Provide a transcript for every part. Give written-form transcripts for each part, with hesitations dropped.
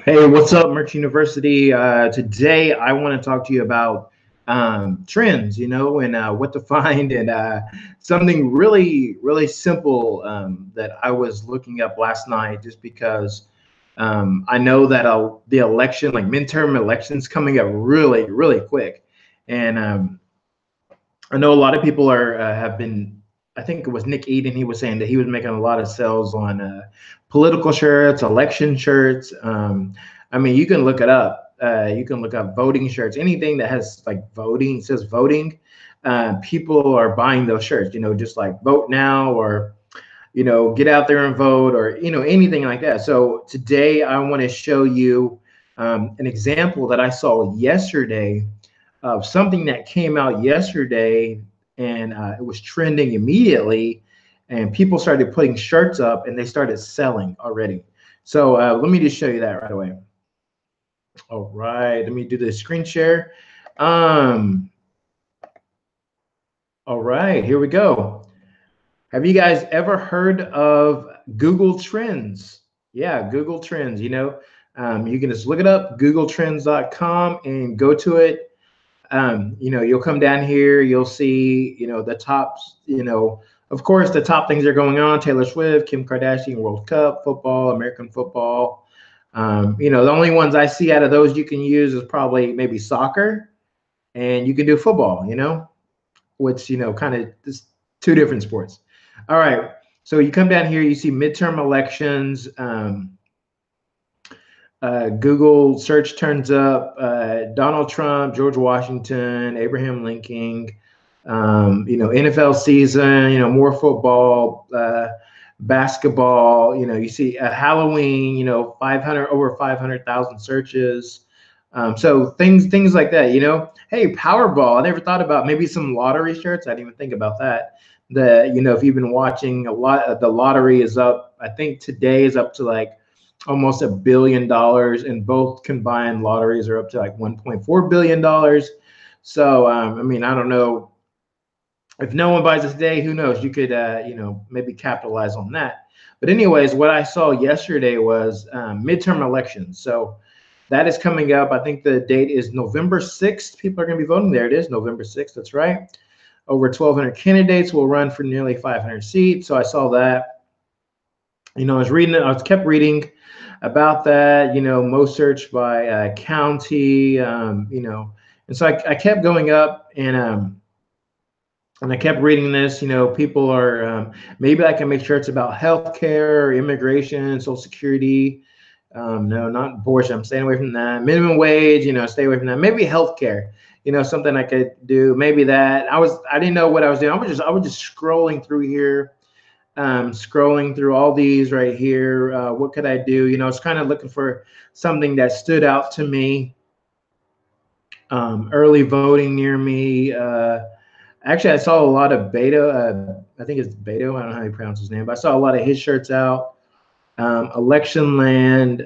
Hey, what's up, Merch University? Today, I want to talk to you about trends, and what to find, and something really, really simple that I was looking up last night, just because I know that the election, like midterm elections, coming up really, really quick, and I know a lot of people have been. I think it was Nick Eden. He was saying that he was making a lot of sales on political shirts, election shirts. I mean, you can look it up. You can look up voting shirts. Anything that has like voting says voting. People are buying those shirts. Just like vote now, or get out there and vote, or anything like that. So today I want to show you an example that I saw yesterday of something that came out yesterday, and it was trending immediately, and people started putting shirts up and they started selling already. So let me just show you that right away. All right, let me do the screen share. um all right, here we go. Have you guys ever heard of Google Trends? Yeah, Google Trends. You can just look it up, googletrends.com, and go to it. You'll come down here, you'll see, the tops, of course, the top things are going on: Taylor Swift, Kim Kardashian, World Cup, football, American football. The only ones I see out of those you can use is probably maybe soccer, and you can do football, which, kind of just two different sports. All right. So you come down here, you see midterm elections. Google search turns up Donald Trump, George Washington, Abraham Lincoln, NFL season, more football, basketball, you see Halloween, 500, over 500,000 searches. So things like that, hey, Powerball. I never thought about maybe some lottery shirts. I didn't even think about that. If you've been watching a lot, the lottery is up. I think today is up to like almost $1 billion, and both combined lotteries are up to like $1.4 billion. So, I mean, I don't know if no one buys it today, who knows? You could, maybe capitalize on that. But anyways, what I saw yesterday was midterm elections. So that is coming up. I think the date is November 6th. People are going to be voting. There it is, November 6th. That's right. Over 1,200 candidates will run for nearly 500 seats. So I saw that. I kept reading about that. Most searched by county. And so I kept going up, and I kept reading this. People are maybe I can make sure it's about healthcare, immigration, Social Security. No, not abortion. I'm staying away from that. Minimum wage, stay away from that. Maybe healthcare, something I could do. Maybe that. I didn't know what I was doing. I was just scrolling through here, scrolling through all these right here. What could I do? I was kind of looking for something that stood out to me. Early voting near me. Actually, I saw a lot of Beto. I think it's Beto. I don't know how you pronounce his name, but I saw a lot of his shirts out. Election land,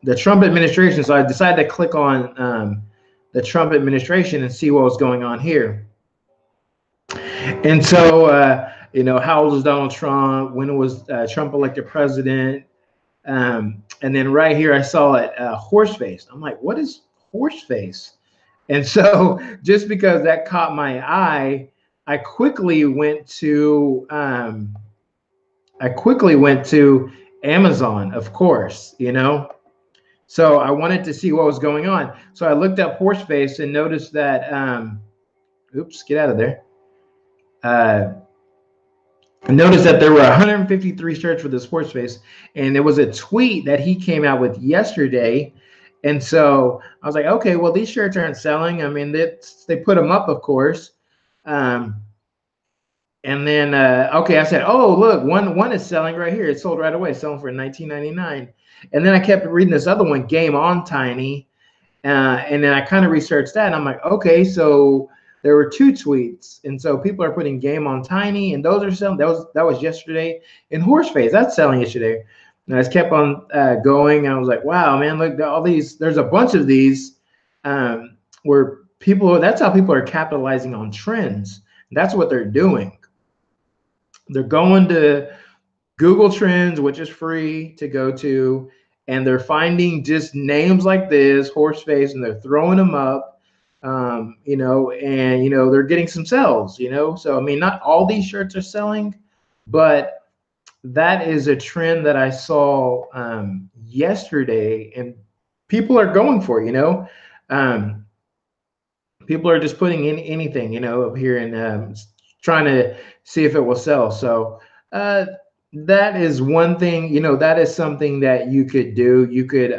the Trump administration. So I decided to click on the Trump administration and see what was going on here. And so, how old was Donald Trump? When was Trump elected president? And then right here, I saw it, horse face. I'm like, what is horse face? And so just because that caught my eye, I quickly went to Amazon, of course, So I wanted to see what was going on. So I looked up horse face and noticed that, oops, get out of there. I noticed that there were 153 shirts for this horse face, and there was a tweet that he came out with yesterday. And so I was like, okay, well, these shirts aren't selling. I mean, they put them up, of course. And then, okay, I said, oh, look, one is selling right here. It sold right away, selling for $19.99. And then I kept reading this other one, Game On Tiny. And then I kind of researched that, and I'm like, okay, so there were two tweets. And so people are putting Game On Tiny, and those are selling. That was yesterday. And Horseface, that's selling yesterday. And I just kept on going. And I was like, wow, man, look, all these, there's a bunch of these where that's how people are capitalizing on trends. That's what they're doing. They're going to Google Trends, which is free to go to, and they're finding just names like this, Horseface, and they're throwing them up, you know, and, you know, they're getting some sales, you know. So, I mean, not all these shirts are selling, but that is a trend that I saw yesterday, and people are going for, you know. Um, People are just putting in anything, you know, up here and trying to see if it will sell. So uh, that is one thing, you know, that is something that you could do. You could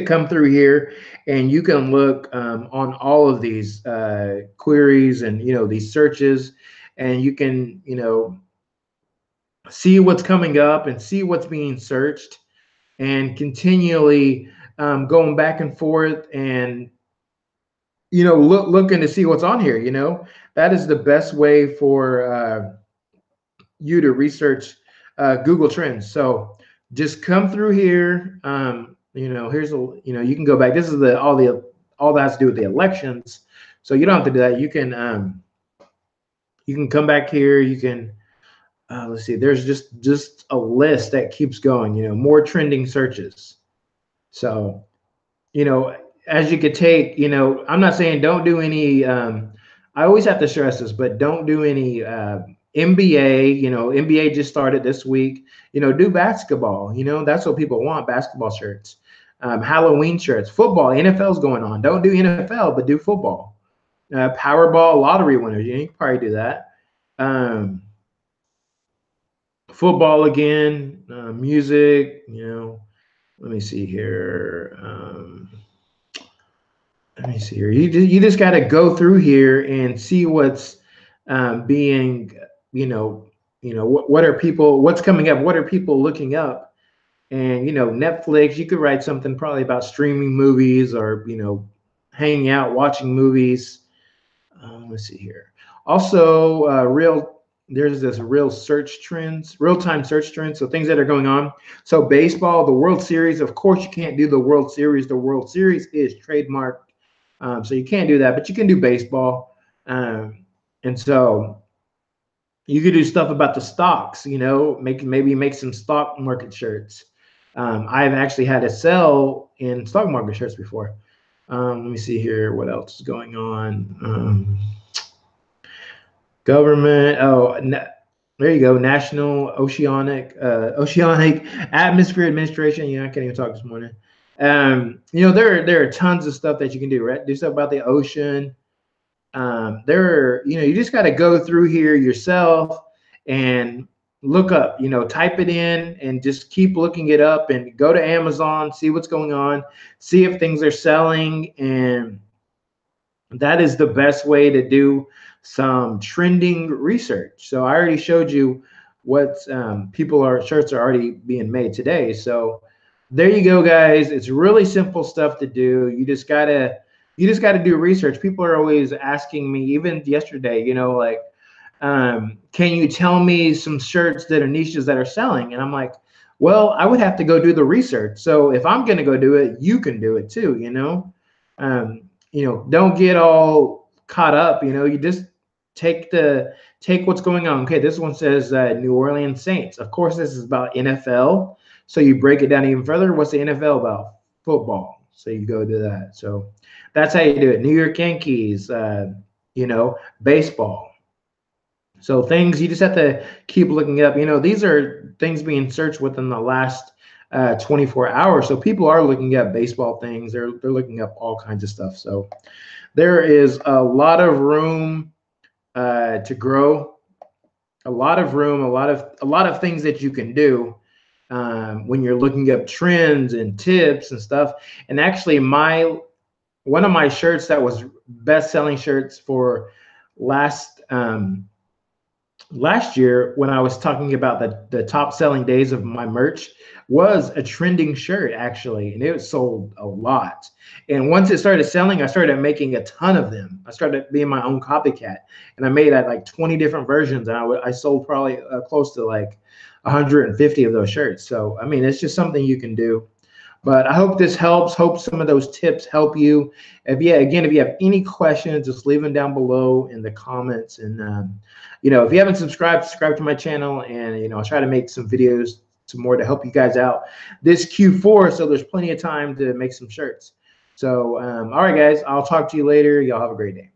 come through here and you can look on all of these queries and, you know, these searches, and you can, you know, see what's coming up and see what's being searched, and continually going back and forth, and, you know, looking to see what's on here. You know, that is the best way for you to research Google Trends. So just come through here. You know, here's a, you know, you can go back. This is all that has to do with the elections. So you don't have to do that. You can come back here. You can let's see. There's just a list that keeps going. You know, more trending searches. So, you know, as you could take, you know, I'm not saying don't do any, I always have to stress this, but don't do any NBA. You know, NBA just started this week. You know, do basketball. You know, that's what people want, basketball shirts, Halloween shirts, football. NFL's going on. Don't do NFL, but do football. Powerball lottery winners. You know, you can probably do that. Um, Football again, music, you know, let me see here. Let me see here. You just got to go through here and see what's being, what are people, what's coming up, what are people looking up, and, you know, Netflix. You could write something probably about streaming movies, or, you know, hanging out watching movies. Let's see here. Also, there's this real time search trends. So things that are going on. So baseball, the World Series. Of course, you can't do the World Series. The World Series is trademarked, so you can't do that. But you can do baseball, and so you could do stuff about the stocks. You know, maybe make some stock market shirts. I've actually had a sell in stock market shirts before. Let me see here. What else is going on? Government. Oh, there you go. National Oceanic Atmosphere Administration. You know, I can't even talk this morning. You know, there are tons of stuff that you can do. Right, do stuff about the ocean. You know, you just got to go through here yourself and look up. You know, type it in and just keep looking it up, and go to Amazon, see what's going on, see if things are selling, and that is the best way to do some trending research. So I already showed you what shirts are already being made today. So there you go, guys. It's really simple stuff to do. You just gotta do research. People are always asking me, even yesterday, you know, like, can you tell me some shirts that are niches that are selling? And I'm like, well, I would have to go do the research. So if I'm gonna go do it, you can do it too, you know. You know, don't get all caught up. You know, you just take what's going on. Okay, this one says New Orleans Saints. Of course, this is about NFL. So you break it down even further. What's the NFL about? Football. So you go do that. So that's how you do it. New York Yankees. You know, baseball. So things you just have to keep looking up. You know, these are things being searched within the last 24 hours. So people are looking at baseball things. They're looking up all kinds of stuff. So there is a lot of room to grow, a lot of room, a lot of things that you can do when you're looking up trends and tips and stuff. And actually, one of my shirts that was best-selling shirts for last year, when I was talking about the top selling days of my merch, was a trending shirt, actually, and it sold a lot. And once it started selling, I started making a ton of them. I started being my own copycat, and I made like 20 different versions, and I sold probably close to like 150 of those shirts. So I mean, it's just something you can do. But I hope this helps. Hope some of those tips help you. If you have any questions, just leave them down below in the comments. And you know, if you haven't subscribed to my channel, and you know, I'll try to make some videos some more to help you guys out this Q4. So there's plenty of time to make some shirts. So, all right, guys, I'll talk to you later. Y'all have a great day.